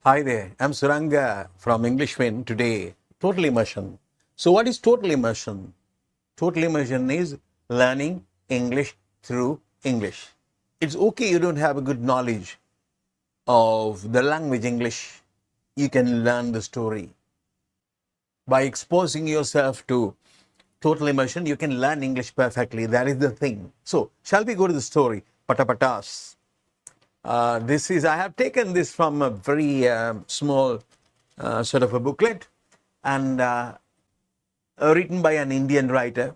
Hi there, I'm Suranga from English Win today. Total immersion. So, what is total immersion? Total immersion is learning English through English. It's okay you don't have a good knowledge of the language English. You can learn the story. By exposing yourself to total immersion, you can learn English perfectly. That is the thing. So, shall we go to the story? Patapatas. I have taken this from a very small sort of a booklet and written by an Indian writer.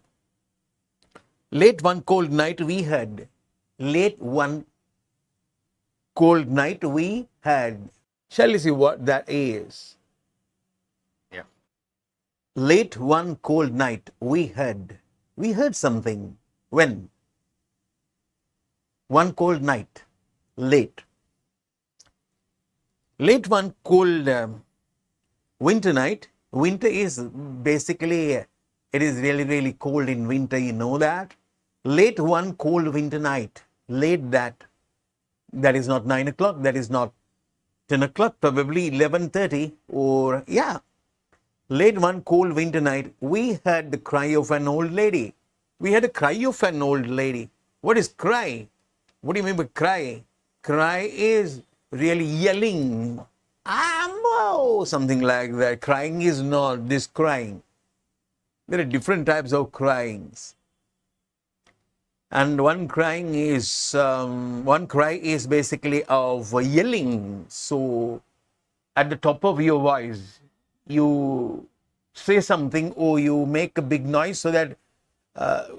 Late one cold night we had. Late one cold night we had. Shall we see what that is? Yeah. Late one cold night we had. We heard something. When? One cold night. Late. Late one cold winter night. Winter is basically, it is really, really cold in winter, you know that. Late one cold winter night. Late that. That is not 9 o'clock, that is not 10 o'clock, probably 11:30 or, yeah. Late one cold winter night, we heard the cry of an old lady. We had a cry of an old lady. What is cry? What do you mean by cry? Cry is really yelling. Ammo! Something like that. Crying is not this crying. There are different types of cryings. And one cry is basically of yelling. So at the top of your voice, you say something or you make a big noise so that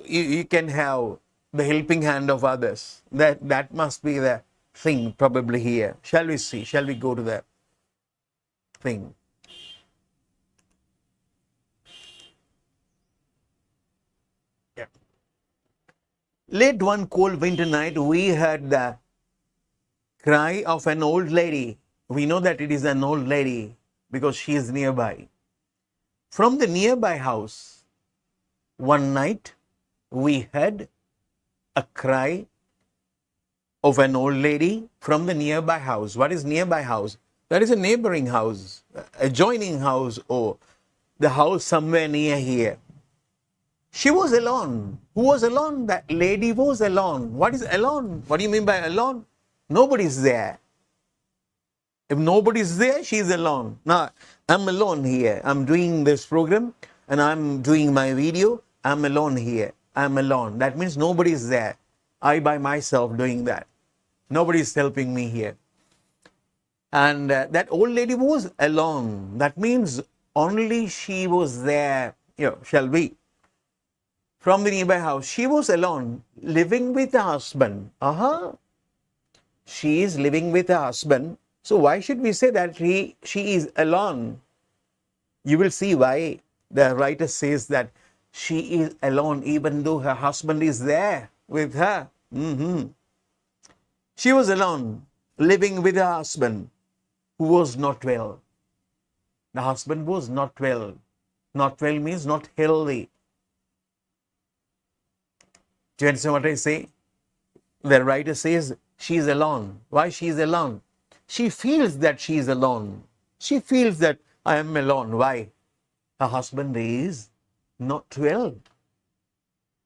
you can have the helping hand of others. That must be the thing probably here. Shall we see? Shall we go to the thing? Yeah. Late one cold winter night, we heard the cry of an old lady. We know that it is an old lady because she is nearby. From the nearby house, one night, we heard a cry of an old lady from the nearby house. What is nearby house? That is a neighboring house, adjoining house, or the house somewhere near here. She was alone. Who was alone? That lady was alone. What is alone? What do you mean by alone? Nobody's there. If nobody's there, she's alone. Now, I'm alone here. I'm doing this program and I'm doing my video. I'm alone here. I'm alone. That means nobody's there. I by myself doing that. Nobody's helping me here. And that old lady was alone. That means only she was there. Shall we? From the nearby house, she was alone, living with her husband. She is living with her husband. So why should we say that she is alone? You will see why the writer says that she is alone even though her husband is there with her. She was alone, living with her husband who was not well. The husband was not well. Not well means not healthy. Do you understand what I say? The writer says she is alone. Why she is alone? She feels that she is alone. She feels that I am alone. Why? Her husband is not well.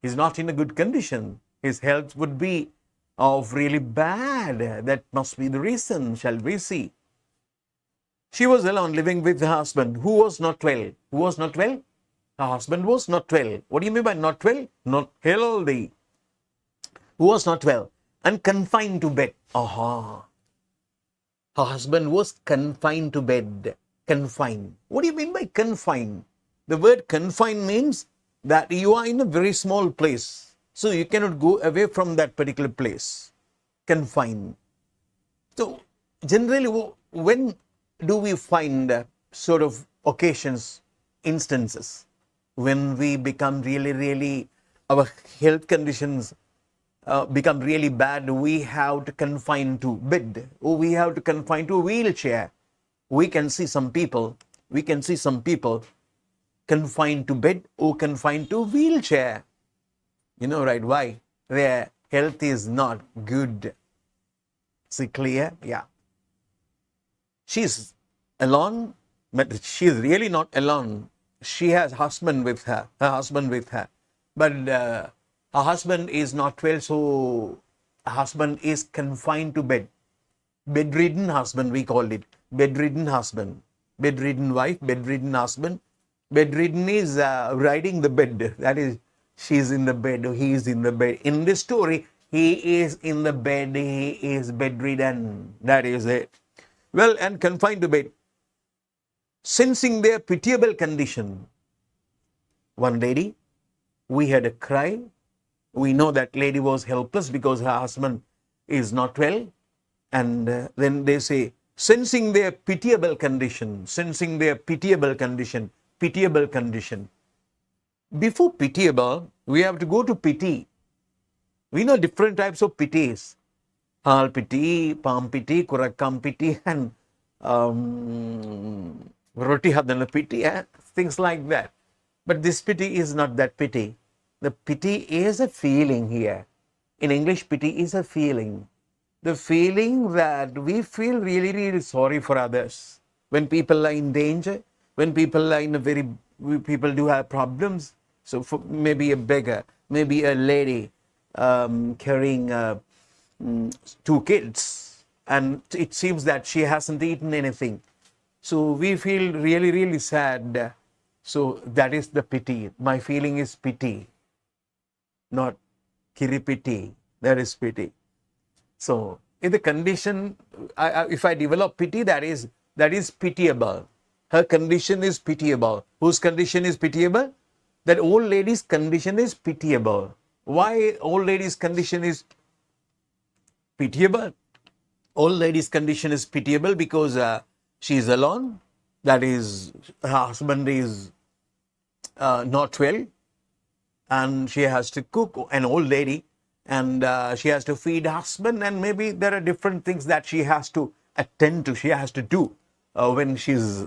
He's not in a good condition. His health would be of really bad. That must be the reason. Shall we see? She was alone, living with her husband who was not well. Who was not well? Her husband was not well. What do you mean by not well? Not healthy. Who was not well and confined to bed. Her husband was confined to bed. Confined. What do you mean by confined? The word confined means that you are in a very small place. So you cannot go away from that particular place. Confined. So generally, when do we find sort of occasions, instances, when we become really, our health conditions become really bad, we have to confine to bed, or we have to confine to a wheelchair. We can see some people confined to bed or confined to wheelchair. You know, right? Why? Their health is not good. See, clear? Yeah. She's alone, but she is really not alone. She has husband with her, but her husband is not well, so her husband is confined to bed. Bedridden husband, we called it. Bedridden husband. Bedridden wife, bedridden husband. Bedridden is riding the bed. That is, she's in the bed, he is in the bed. In this story, he is in the bed, he is bedridden. That is it. Well, and confined to bed. Sensing their pitiable condition, one lady, we had a cry. We know that lady was helpless because her husband is not well. And then they say, sensing their pitiable condition, pitiable condition. Before pitiable, we have to go to pity. We know different types of pities. Hal pity, palm pity, kurakam pity, and roti hadana pity, things like that. But this pity is not that pity. The pity is a feeling here. In English, pity is a feeling. The feeling that we feel really, really sorry for others. When people are in danger, when people are in people do have problems. So for maybe a beggar, maybe a lady carrying 2 kids, and it seems that she hasn't eaten anything. So we feel really, really sad. So that is the pity. My feeling is pity, not kiripiti. That is pity. So in the condition, if I develop pity, that is pitiable. Her condition is pitiable. Whose condition is pitiable? That old lady's condition is pitiable. Why old lady's condition is pitiable? Old lady's condition is pitiable because she is alone. That is, her husband is not well, and she has to cook, an old lady, and she has to feed husband, and maybe there are different things that she has to attend to, she has to do when she's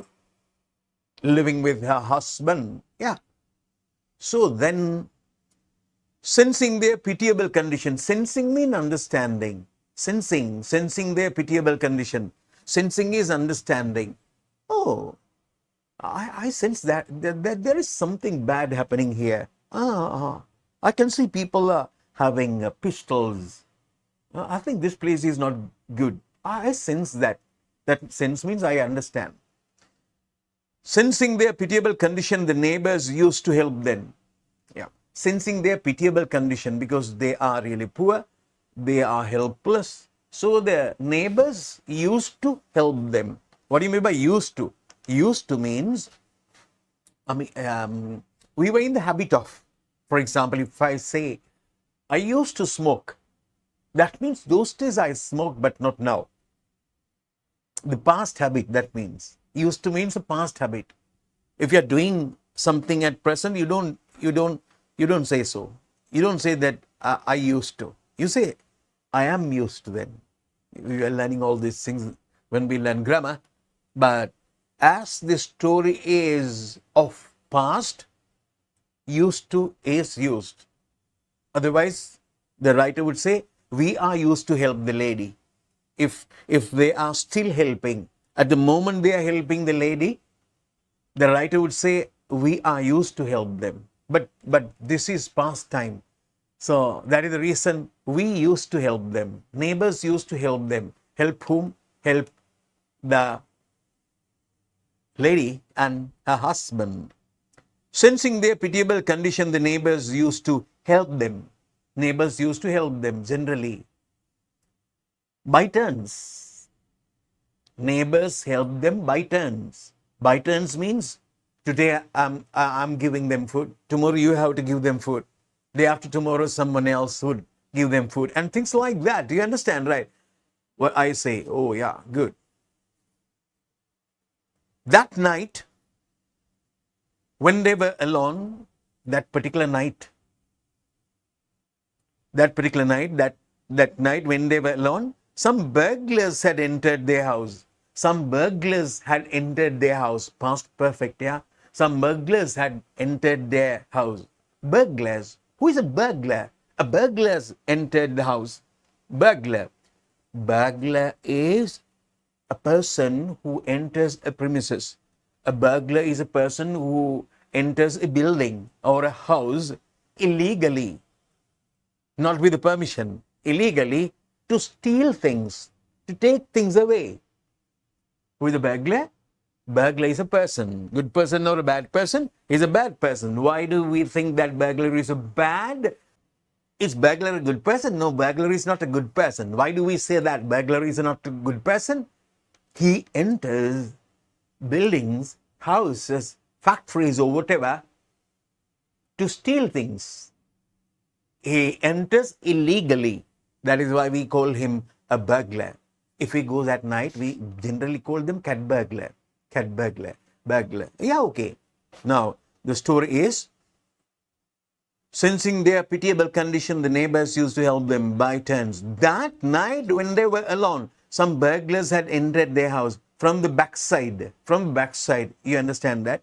living with her husband. Yeah. So then, sensing their pitiable condition. Sensing means understanding. Sensing their pitiable condition. Sensing is understanding. Oh, I sense that there is something bad happening here. I can see people are having pistols. I think this place is not good. I sense that. That sense means I understand. Sensing their pitiable condition, the neighbors used to help them. Yeah. Sensing their pitiable condition because they are really poor, they are helpless. So the neighbors used to help them. What do you mean by used to? Used to means, we were in the habit of, for example, if I say, I used to smoke, that means those days I smoked, but not now. The past habit, that means. Used to means a past habit. If you are doing something at present, you don't say so. You don't say that I used to. You say, I am used to them. We are learning all these things when we learn grammar. But as the story is of past, used to is used. Otherwise, the writer would say, we are used to help the lady. If they are still helping, at the moment they are helping the lady, the writer would say, we are used to help them. But this is past time. So that is the reason we used to help them. Neighbors used to help them. Help whom? Help the lady and her husband. Sensing their pitiable condition, the neighbors used to help them. Neighbors used to help them generally. By turns. Neighbors help them by turns. By turns means today I'm giving them food. Tomorrow you have to give them food. Day after tomorrow someone else would give them food. And things like that. Do you understand, right? What I say, oh yeah, good. That night, when they were alone, that particular night when they were alone, some burglars had entered their house. Some burglars had entered their house. Past perfect, yeah? Some burglars had entered their house. Burglars. Who is a burglar? A burglar's entered the house. Burglar. Burglar is a person who enters a premises. A burglar is a person who enters a building or a house illegally, not with permission, illegally, to steal things, to take things away. Who is a burglar? Burglar is a person. Good person or a bad person? Is a bad person. Why do we think that burglar is a bad? Is burglar a good person? No, burglar is not a good person. Why do we say that burglar is not a good person? He enters buildings, houses, factories or whatever to steal things. He enters illegally. That is why we call him a burglar. If he goes at night, we generally call them cat burglar. Cat burglar. Burglar. Yeah, okay. Now, the story is, sensing their pitiable condition, the neighbors used to help them by turns. That night, when they were alone, some burglars had entered their house from the backside. From the backside, you understand that?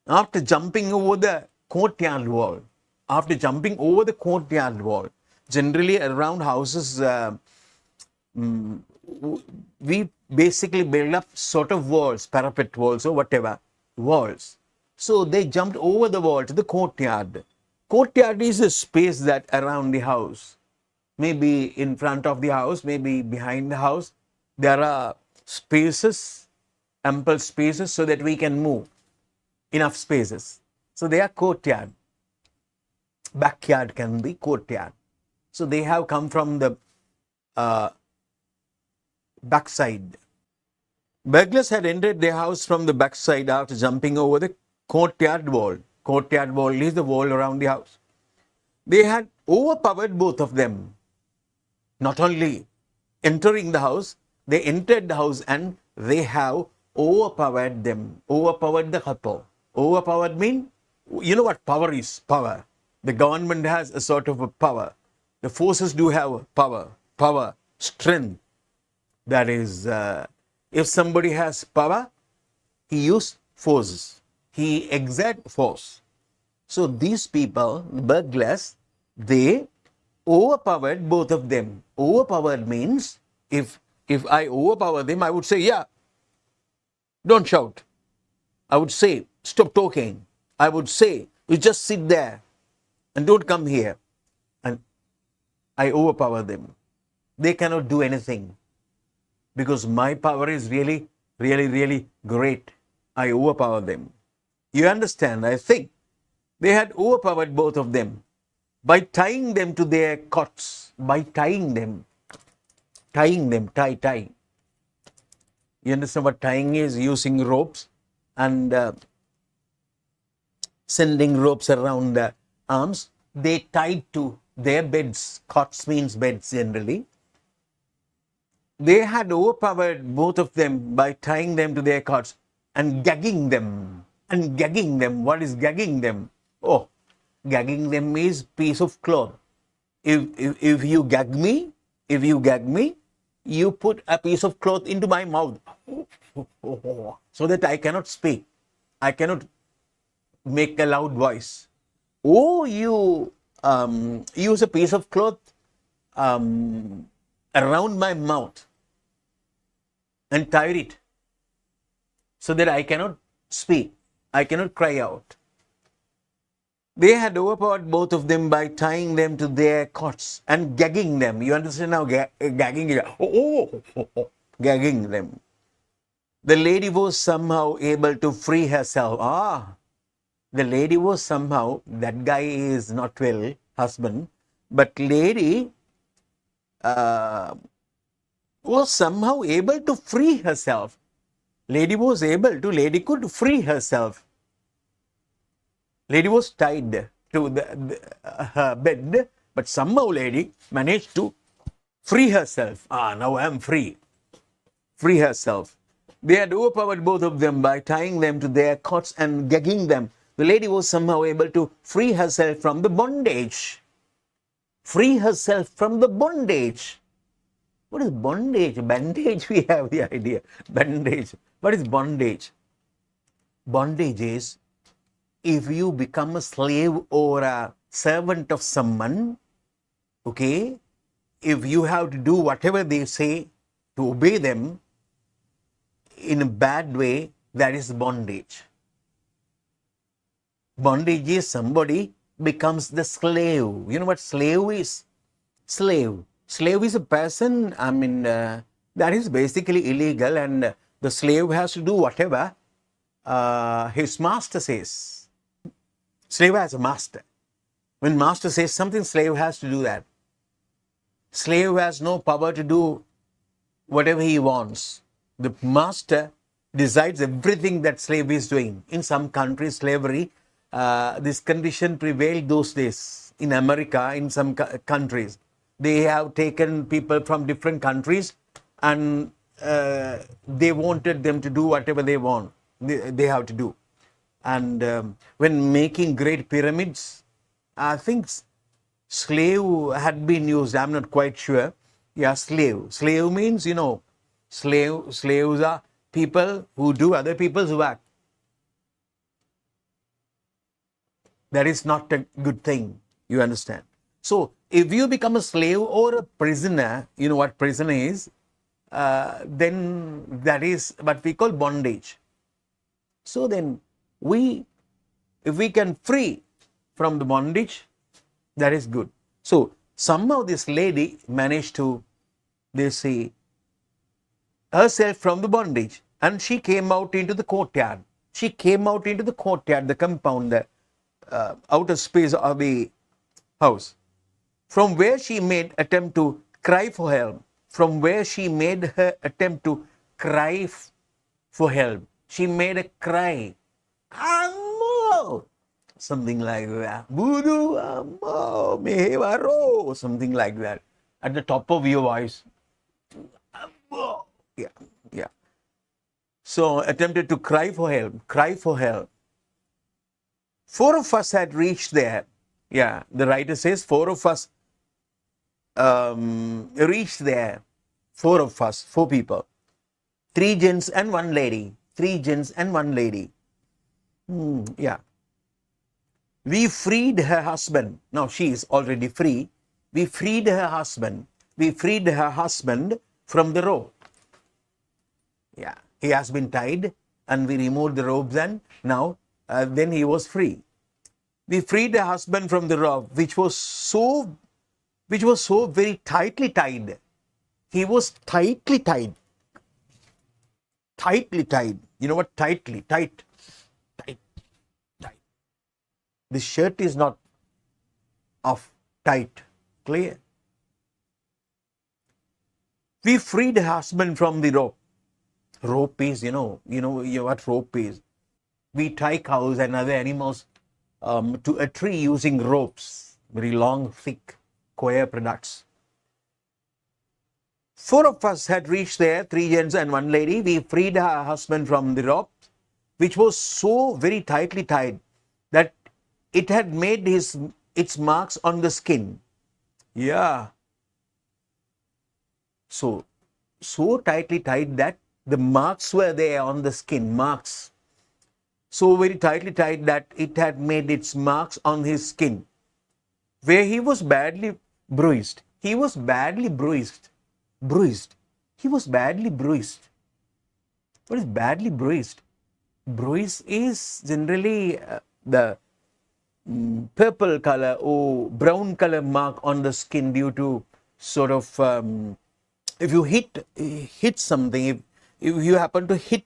After jumping over the courtyard wall, generally around houses, we basically build up sort of walls, parapet walls or whatever, walls. So they jumped over the wall to the courtyard. Courtyard is a space that around the house, maybe in front of the house, maybe behind the house, there are spaces, ample spaces so that we can move, enough spaces. So they are courtyard. Backyard can be courtyard. So they have come from the backside. Burglars had entered their house from the backside after jumping over the courtyard wall. Courtyard wall is the wall around the house. They had overpowered both of them. Not only entering the house, they entered the house and they have overpowered them. Overpowered the couple. Overpowered mean, you know what power is? Power. The government has a sort of a power. The forces do have power, strength. That is, if somebody has power, he uses forces. He exerts force. So these people, burglars, they overpowered both of them. Overpowered means, if I overpower them, I would say, yeah, don't shout. I would say, stop talking. I would say, you just sit there and don't come here. And I overpower them. They cannot do anything because my power is really, really, really great. I overpower them. You understand, I think. They had overpowered both of them by tying them to their cots. By tying them. Tie. You understand what tying is? Using ropes and sending ropes around the arms. They tied to their beds. Cots means beds generally. They had overpowered both of them by tying them to their cots and gagging them. What is gagging them? Oh, gagging them is piece of cloth. If you gag me, you put a piece of cloth into my mouth so that I cannot speak. I cannot make a loud voice. Oh, you use a piece of cloth around my mouth and tie it so that I cannot speak. I cannot cry out. They had overpowered both of them by tying them to their cots and gagging them. You understand now? Gagging. Gagging them. The lady was somehow able to free herself. The lady was somehow, that guy is not well, husband, but lady was somehow able to free herself. Lady could free herself. Lady was tied to her bed, but somehow lady managed to free herself. Now I am free. Free herself. They had overpowered both of them by tying them to their cots and gagging them. The lady was somehow able to free herself from the bondage. Free herself from the bondage. What is bondage? Bandage, we have the idea. Bandage. What is bondage? Bondage is if you become a slave or a servant of someone, okay, if you have to do whatever they say to obey them, in a bad way, that is bondage. Bondage is somebody becomes the slave. You know what slave is? Slave. Slave is a person, that is basically illegal, and the slave has to do whatever his master says. Slave has a master. When master says something, slave has to do that. Slave has no power to do whatever he wants. The master decides everything that slave is doing. In some countries, slavery, this condition prevailed those days. In America, in some countries, they have taken people from different countries and they wanted them to do whatever they want. They have to do. And when making great pyramids, I think slave had been used. I'm not quite sure. Yeah, slave. Slave means, slaves are people who do other people's work. That is not a good thing. You understand? So, if you become a slave or a prisoner, you know what prisoner is, then that is what we call bondage. So then, if we can free from the bondage, that is good. So, somehow this lady managed to, they say, herself from the bondage, and she came out into the courtyard. She came out into the courtyard, the compound, the outer space of the house, from where she made attempt to cry for help. From where she made her attempt to cry for help. She made a cry. Ammo! Something like that. Budu ammo, mehevaro, something like that. At the top of your voice. Ammo. Yeah. So attempted to cry for help. Cry for help. 4 of us had reached there. Yeah, the writer says 4 of us reached there. 4 of us, 4 people. 3 gents and 1 lady. 3 gents and 1 lady. Yeah. We freed her husband. Now she is already free. We freed her husband. We freed her husband from the rope. Yeah. He has been tied and we removed the ropes, and now then he was free. We freed her husband from the rope, which was so very tightly tied. He was tightly tied. Tightly tied. You know what? Tightly. Tight. The shirt is not off. Tight. Clear? We freed her husband from the rope. Rope is, you know what rope is. We tie cows and other animals to a tree using ropes. Very long, thick, coir products. 4 of us had reached there, 3 gents and 1 lady. We freed her husband from the rope, which was so very tightly tied that it had made its marks on the skin. Yeah. So tightly tied that the marks were there on the skin, marks. So very tightly tied that it had made its marks on his skin, where he was badly bruised. He was badly bruised. He was badly bruised. What is badly bruised? Bruise is generally the purple color or brown color mark on the skin due to sort of if you hit something, if you happen to hit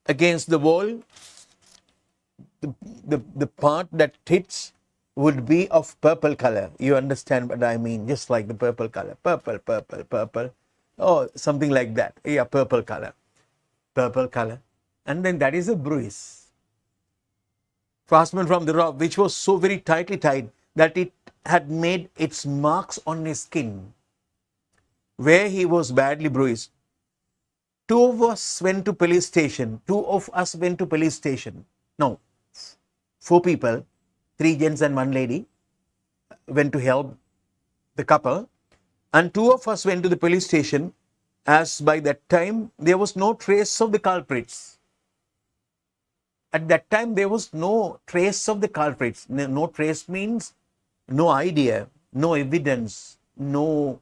against the wall, the part that hits would be of purple color. You understand what I mean? Just like the purple color. Purple. Oh, something like that. Yeah, purple color. And then that is a bruise. Husband from the rope, which was so very tightly tied that it had made its marks on his skin, where he was badly bruised. 2 of us went to police station. No, 4 people, 3 gents and 1 lady, went to help the couple, and 2 of us went to the police station, as by that time there was no trace of the culprits. At that time there was no trace of the culprits. No trace means no idea, no evidence, no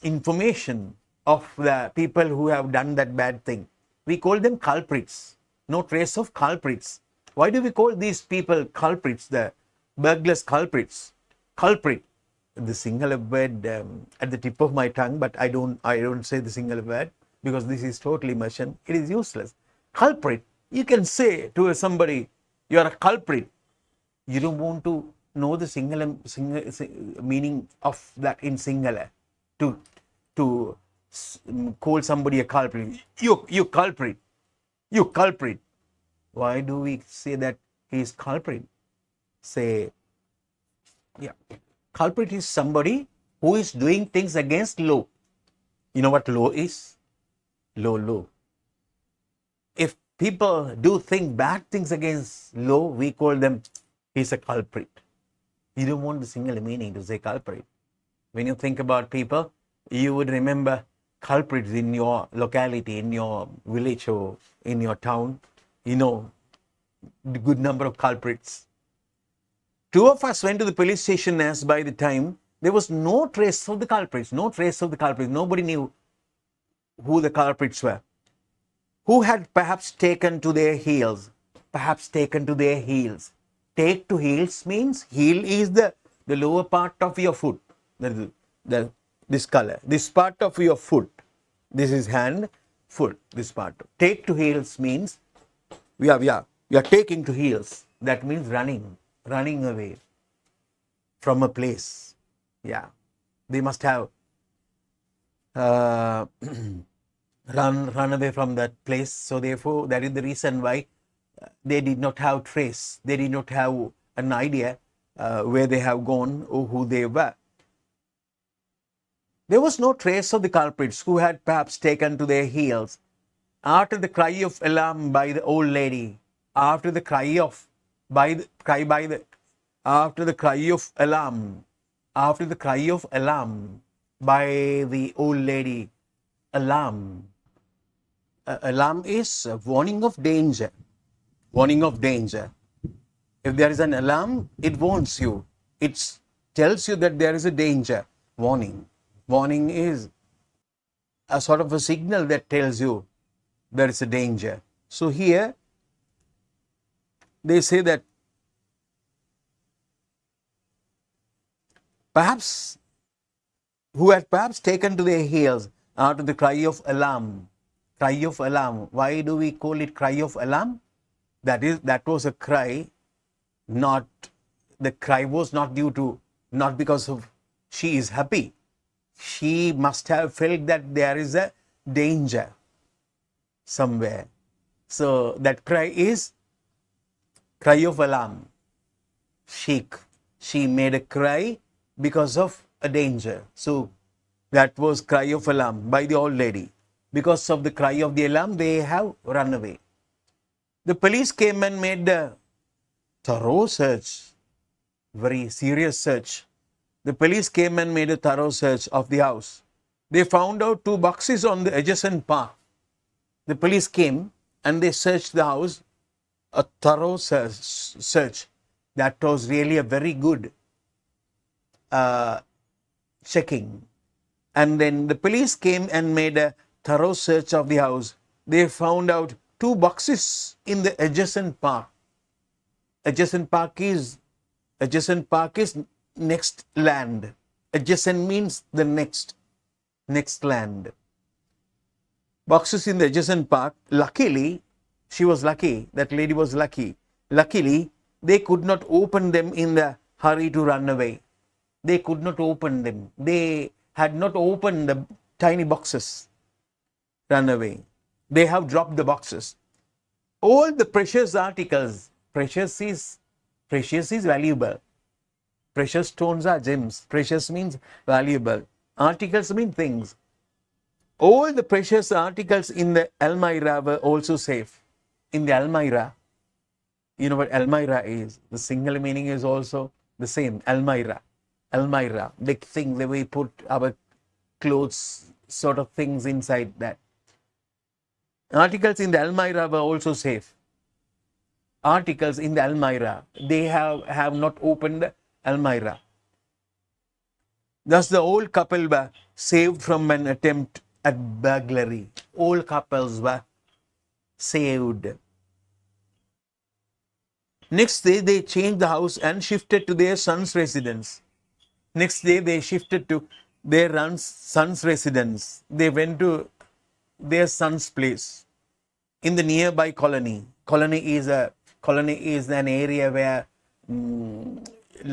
information of the people who have done that bad thing. We call them culprits. No trace of culprits. Why do we call these people culprits, the burglars culprits? Culprit, the singular word at the tip of my tongue, but I don't say the singular word because this is totally immersion. It is useless. Culprit, you can say to somebody, you are a culprit. You don't want to know the singular meaning of that in singular to call somebody a culprit. You culprit. You culprit. Why do we say that he is culprit? Say, yeah, culprit is somebody who is doing things against law. You know what law is? Law. If people do bad things against law, we call them, he's a culprit. You don't want the single meaning to say culprit. When you think about people, you would remember culprits in your locality, in your village or in your town. You know, the good number of culprits. Two of us went to the police station as by the time there was no trace of the culprits. Nobody knew who the culprits were. Who had perhaps taken to their heels. Take to heels means heel is the lower part of your foot. This color. This part of your foot. This is hand, foot. This part. Take to heels means we are taking to heels. That means running away from a place. Yeah. They must have run away from that place. So therefore, that is the reason why they did not have trace. They did not have an idea where they have gone or who they were. There was no trace of the culprits who had perhaps taken to their heels after the cry of alarm by the old lady. After the cry of alarm by the old lady. Alarm is a warning of danger. If there is an alarm, it warns you. It tells you that there is a danger. Warning is a sort of a signal that tells you there is a danger. So here they say that who had perhaps taken to their heels after the cry of alarm. Why do we call it cry of alarm? That was a cry, the cry was not because of she is happy. She must have felt that there is a danger somewhere. So that cry is cry of alarm. She made a cry because of a danger. So that was cry of alarm by the old lady. Because of the cry of the alarm, they have run away. The police came and made a thorough search, very serious search. The police came and made a thorough search of the house. They found out 2 boxes on the adjacent park. The police came and they searched the house, a thorough search. That was really a very good checking. And then the police came and made a thorough search of the house. They found out 2 boxes in the adjacent park. Adjacent park is next land. Adjacent means the next land. Boxes in the adjacent park. Luckily, she was lucky. That lady was lucky. Luckily, they could not open them in the hurry to run away. They could not open them. They had not opened the tiny boxes. Run away. They have dropped the boxes. All the precious articles. Precious is valuable. Precious stones are gems. Precious means valuable. Articles mean things. All the precious articles in the Almirah were also safe. In the Almirah, you know what Almirah is? The single meaning is also the same. Almirah, big thing that we put our clothes, sort of things inside that. Articles in the Almirah were also safe. Articles in the Almirah, they have not opened the Almirah. Thus the old couple were saved from an attempt at burglary. All couples were saved. Next day, they changed the house and shifted to their son's residence. Next day, they shifted to their son's residence. They went to their son's place in the nearby colony. Colony is an area where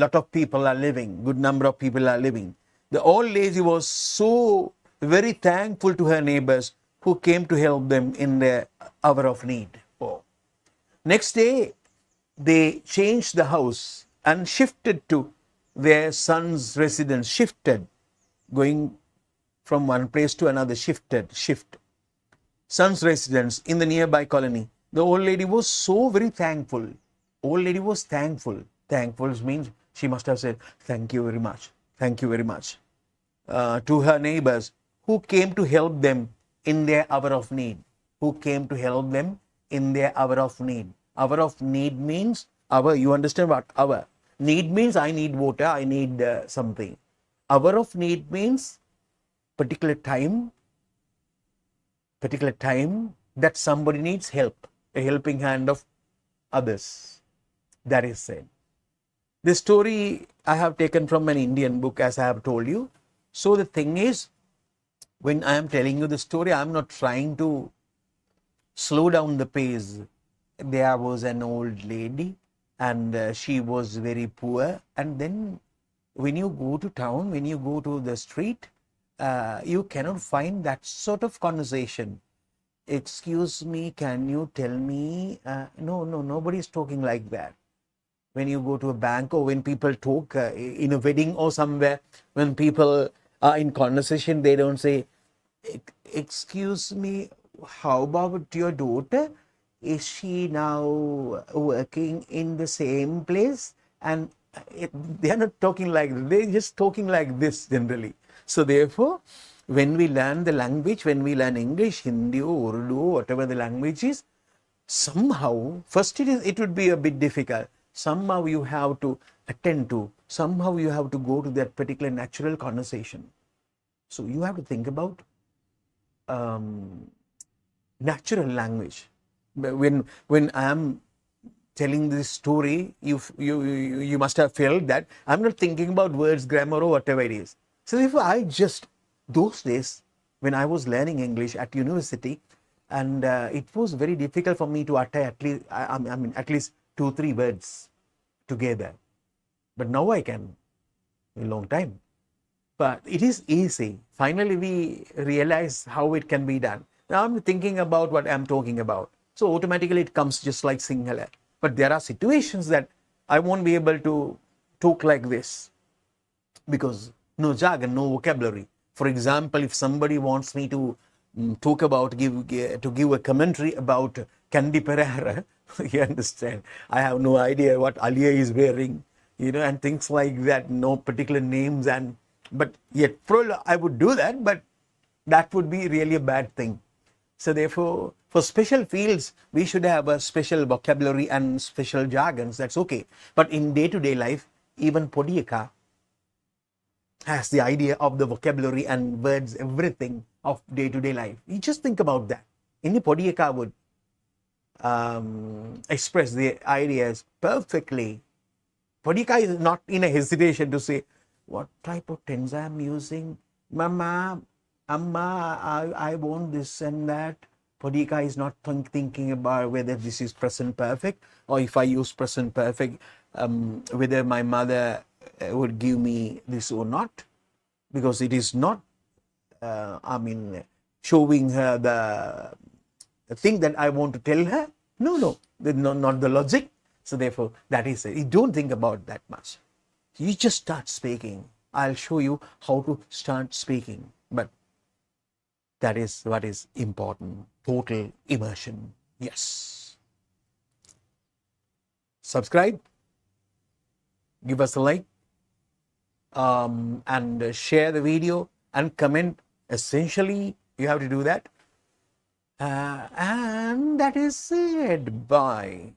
lot of people are living. Good number of people are living. The old lady was so very thankful to her neighbors who came to help them in their hour of need. Oh. Next day, they changed the house and shifted to their son's residence. Shifted, going from one place to another. Shift. Son's residence in the nearby colony. The old lady was so very thankful. Old lady was thankful. Thankful means she must have said, thank you very much. Thank you very much. To her neighbors who came to help them in their hour of need. Who came to help them in their hour of need. Hour of need means hour. You understand what hour? Need means I need water, I need something. Hour of need means particular time that somebody needs help, a helping hand of others. That is said. This story I have taken from an Indian book, as I have told you. So the thing is, when I am telling you the story, I am not trying to slow down the pace. There was an old lady and she was very poor. And then when you go to town, when you go to the street, you cannot find that sort of conversation. Excuse me, can you tell me? No, nobody is talking like that. When you go to a bank or when people talk in a wedding or somewhere, when people are in conversation, they don't say, excuse me, how about your daughter? Is she now working in the same place? And they are not talking like that. They're just talking like this generally. So therefore, when we learn the language, when we learn English, Hindi, Urdu, whatever the language is, somehow, first it would be a bit difficult. Somehow you have to attend to, somehow you have to go to that particular natural conversation. So you have to think about natural language. When I am telling this story, you must have felt that I'm not thinking about words, grammar or whatever it is. So if those days when I was learning English at university, and it was very difficult for me to utter at least 2-3 words together. But now I can, a long time. But it is easy. Finally, we realize how it can be done. Now I'm thinking about what I'm talking about. So automatically it comes just like Sinhala. But there are situations that I won't be able to talk like this because no jargon, no vocabulary. For example, if somebody wants me to talk about, give a commentary about Candy Pereira, you understand, I have no idea what Alia is wearing, and things like that, no particular names, but yet I would do that, but that would be really a bad thing. So therefore, for special fields, we should have a special vocabulary and special jargons, that's okay. But in day-to-day life, even Poda has the idea of the vocabulary and words, everything of day-to-day life. You just think about that. Any Poda would express the ideas perfectly. Poda is not in a hesitation to say, what type of tense I am using? Mama, Amma, I want this and that. Poda is not thinking about whether this is present perfect or if I use present perfect, whether my mother would give me this or not, because it is not, showing her the thing that I want to tell her. No, not the logic. So therefore, that is it. You don't think about that much. You just start speaking. I'll show you how to start speaking. But that is what is important. Total immersion. Yes. Subscribe. Give us a like. And share the video and comment. Essentially, you have to do that. And that is it. Bye.